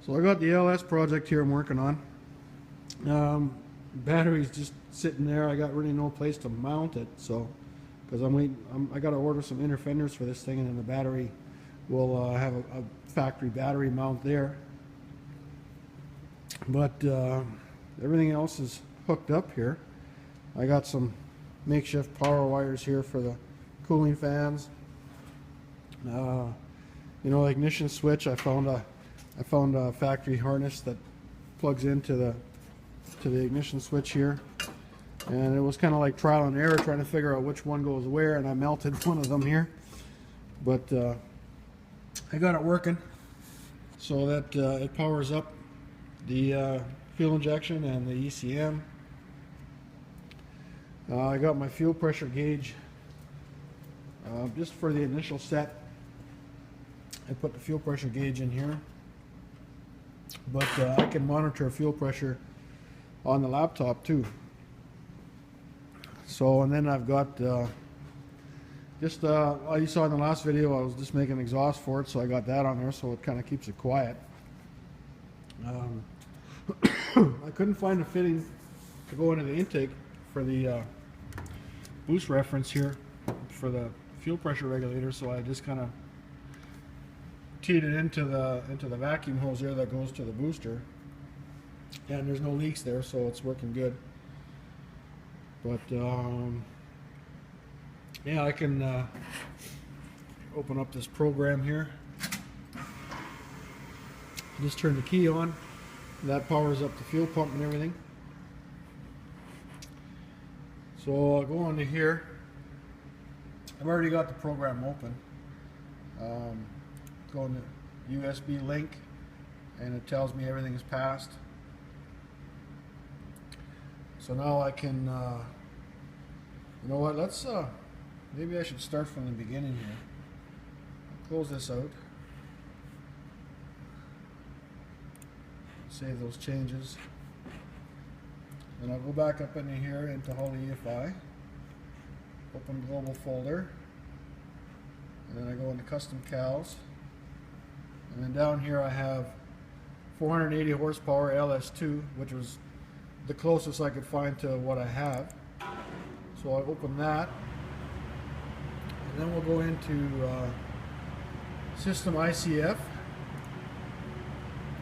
So I got the LS project here I'm working on. Battery's just sitting there. I got really no place to mount it, so because I got to order some inner fenders for this thing, and then the battery will have a factory battery mount there. But everything else is hooked up here. I got some makeshift power wires here for the cooling fans. You know, ignition switch. I found a factory harness that plugs into the ignition switch here, and it was kind of like trial and error trying to figure out which one goes where, and I melted one of them here, but I got it working so that it powers up the fuel injection and the ECM. I got my fuel pressure gauge just for the initial set. I put the fuel pressure gauge in here, but I can monitor fuel pressure on the laptop too. So, and then I've got just you saw in the last video I was just making an exhaust for it, so I got that on there so it kind of keeps it quiet. I couldn't find a fitting to go into the intake for the boost reference here for the fuel pressure regulator, so I just kind of teed it into the vacuum hose there that goes to the booster, and there's no leaks there, so it's working good. But yeah, I can open up this program here, just turn the key on, that powers up the fuel pump and everything. So I'll go on to here. I've already got the program open. Go on the USB link, and it tells me everything is passed. So now I can, you know what, let's, maybe I should start from the beginning here. Close this out. Save those changes. And I'll go back up into here into Holley EFI. Open global folder. And then I go into custom cals. And then down here I have 480 horsepower LS2, which was the closest I could find to what I have. So I open that, and then we'll go into system ICF,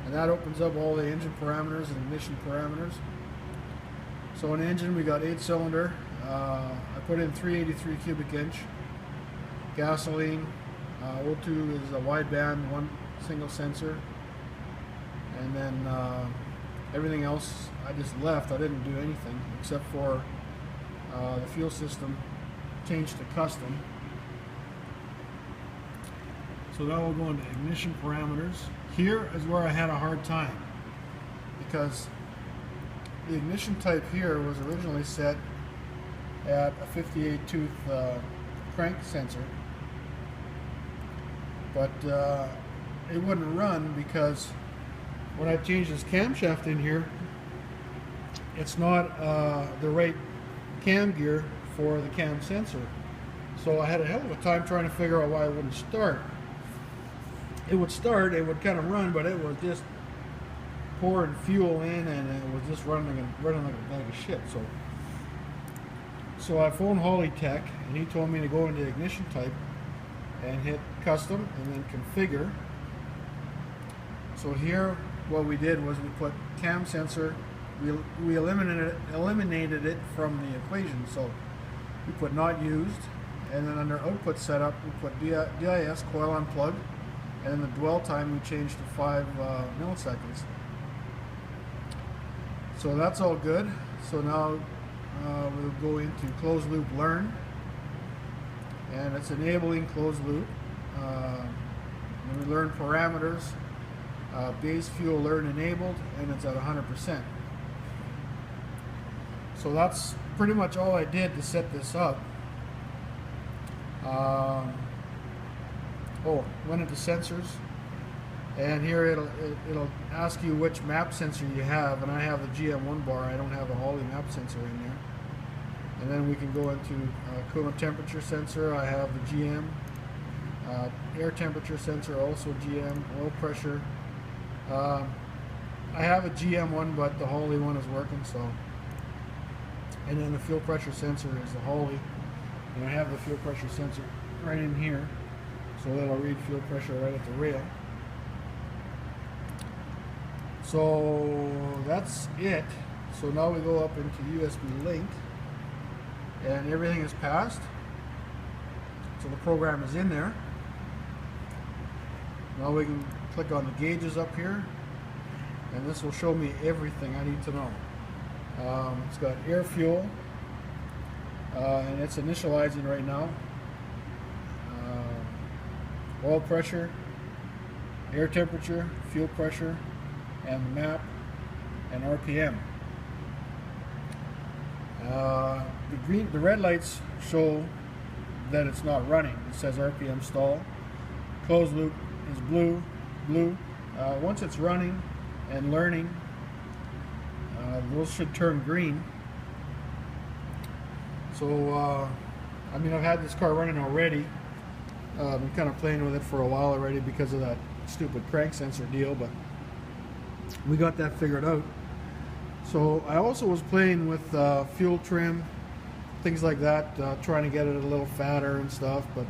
and that opens up all the engine parameters and ignition parameters. So in engine we got 8-cylinder. I put in 383 cubic inch. Gasoline. O2 is a wideband, one single sensor, and then everything else I just left. I didn't do anything except for the fuel system changed to custom. So now we'll go into ignition parameters. Here is where I had a hard time, because the ignition type here was originally set at a 58 tooth crank sensor, but it wouldn't run because when I changed this camshaft in here, it's not the right cam gear for the cam sensor. So I had a hell of a time trying to figure out why it wouldn't start. It would start, it would kind of run, but it was just pouring fuel in, and it was just running like a bag of shit. So I phoned Holley Tech, and he told me to go into ignition type and hit custom and then configure. So here what we did was we put cam sensor, we eliminated it from the equation. So we put not used, and then under output setup we put DIS coil unplug, and then the dwell time we changed to 5 milliseconds. So that's all good. So now we'll go into closed loop learn, and it's enabling closed loop. When we learn parameters, base fuel learn enabled, and it's at 100%. So that's pretty much all I did to set this up. Went into sensors, and here it'll ask you which map sensor you have, and I have the GM1 bar. I don't have a Holley map sensor in there. And then we can go into coolant temperature sensor. I have the GM. Air temperature sensor, also GM. Oil pressure, I have a GM one, but the Holley one is working. So, and then the fuel pressure sensor is the Holley, and I have the fuel pressure sensor right in here, so that'll read fuel pressure right at the rail. So that's it. So now we go up into USB link, and everything is passed. So the program is in there. Now we can click on the gauges up here, and this will show me everything I need to know. It's got air fuel, and it's initializing right now. Oil pressure, air temperature, fuel pressure, and the map, and RPM. The red lights show that it's not running. It says RPM stall. Closed loop is blue. Once it's running and learning, those should turn green. So I mean, I've had this car running already. I've been kind of playing with it for a while already because of that stupid crank sensor deal, but we got that figured out. So I also was playing with fuel trim, things like that, trying to get it a little fatter and stuff. But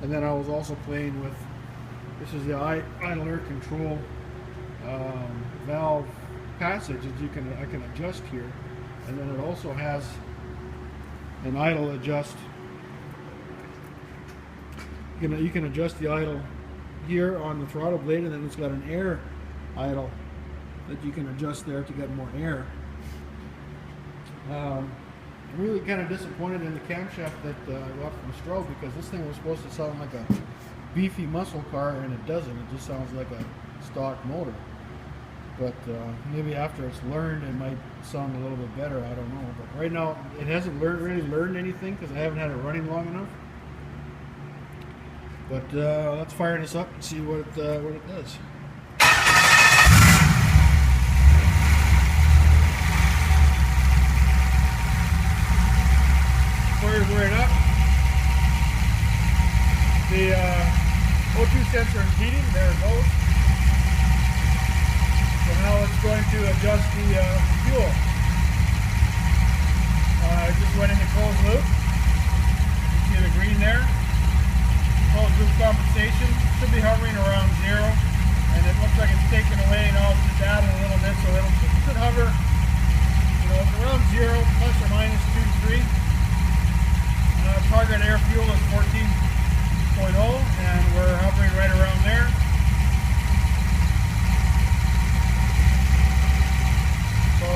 and then I was also playing with, this is the idler control valve passage that I can adjust here, and then it also has an idle adjust. You can adjust the idle here on the throttle blade, and then it's got an air idle that you can adjust there to get more air. I'm really kind of disappointed in the camshaft that I got from Stroh, because this thing was supposed to sound like a beefy muscle car, and it doesn't. It just sounds like a stock motor. But maybe after it's learned, it might sound a little bit better. I don't know. But right now, it hasn't really learned anything because I haven't had it running long enough. But let's fire this up and see what it does. Fires right up. The O2 sensor is heating. There it goes. So now it's going to adjust the fuel. I just went into closed loop. You see the green there? Closed loop compensation. Should be hovering around 0. And it looks like it's taken away. Now it's just adding a little bit, so it should hover, around 0, plus or minus 2 to 3. Target air fuel is 14.0, and we're hovering right around there. So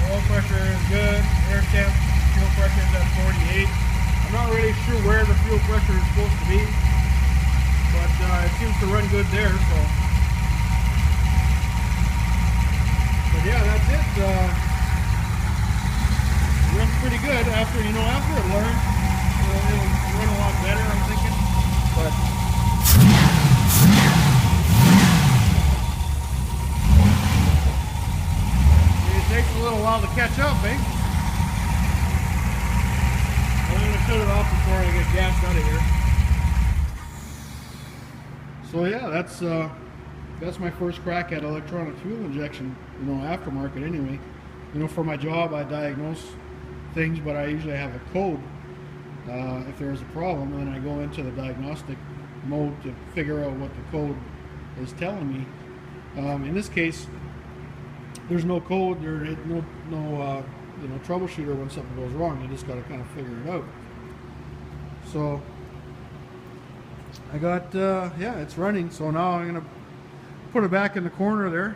oil pressure is good, air temp, fuel pressure is at 48. I'm not really sure where the fuel pressure is supposed to be, but it seems to run good there. So, but yeah, that's it. It runs pretty good after it learns. It'll run a lot better, I'm thinking. But it takes a little while to catch up, eh? I'm going to shut it off before I get gassed out of here. So yeah, that's my first crack at electronic fuel injection, aftermarket anyway. For my job I diagnose things, but I usually have a code. If there's a problem, then I go into the diagnostic mode to figure out what the code is telling me. In this case, there's no code, there's no troubleshooter when something goes wrong. You just got to kind of figure it out. So I got it's running. So now I'm gonna put it back in the corner there,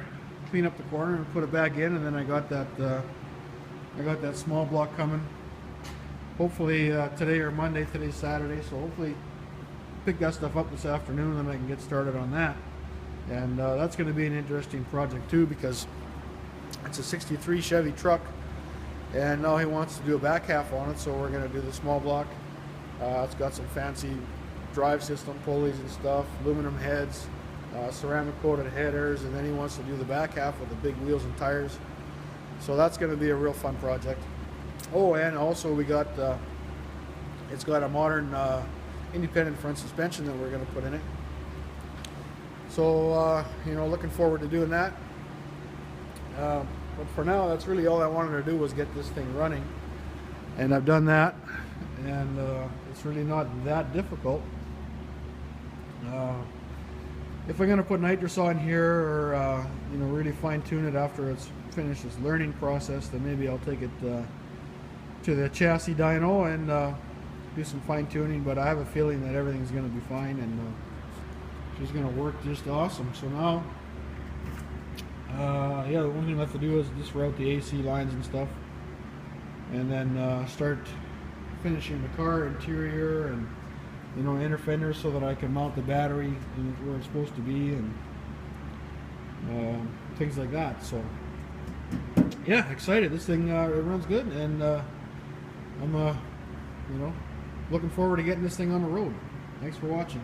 clean up the corner and put it back in, and then I got that small block coming. Hopefully today or Monday. Today's Saturday, so hopefully pick that stuff up this afternoon, and then I can get started on that. And that's going to be an interesting project too, because it's a 63 Chevy truck, and now he wants to do a back half on it, so we're going to do the small block. It's got some fancy drive system pulleys and stuff, aluminum heads, ceramic coated headers, and then he wants to do the back half with the big wheels and tires. So that's going to be a real fun project. Oh, and also we got, it's got a modern independent front suspension that we're going to put in it. So So you know, looking forward to doing that. But for now, that's really all I wanted to do, was get this thing running, and I've done that, and it's really not that difficult. If I'm going to put nitrous on here, or you know, really fine tune it after it's finished its learning process, then maybe I'll take it to the chassis dyno and do some fine tuning. But I have a feeling that everything's going to be fine, and she's going to work just awesome. So now, yeah, the one thing left to do is just route the AC lines and stuff, and then start finishing the car interior and, you know, inner fenders, so that I can mount the battery where it's supposed to be, and things like that. So yeah, excited. This thing it runs good, and I'm you know, looking forward to getting this thing on the road. Thanks for watching.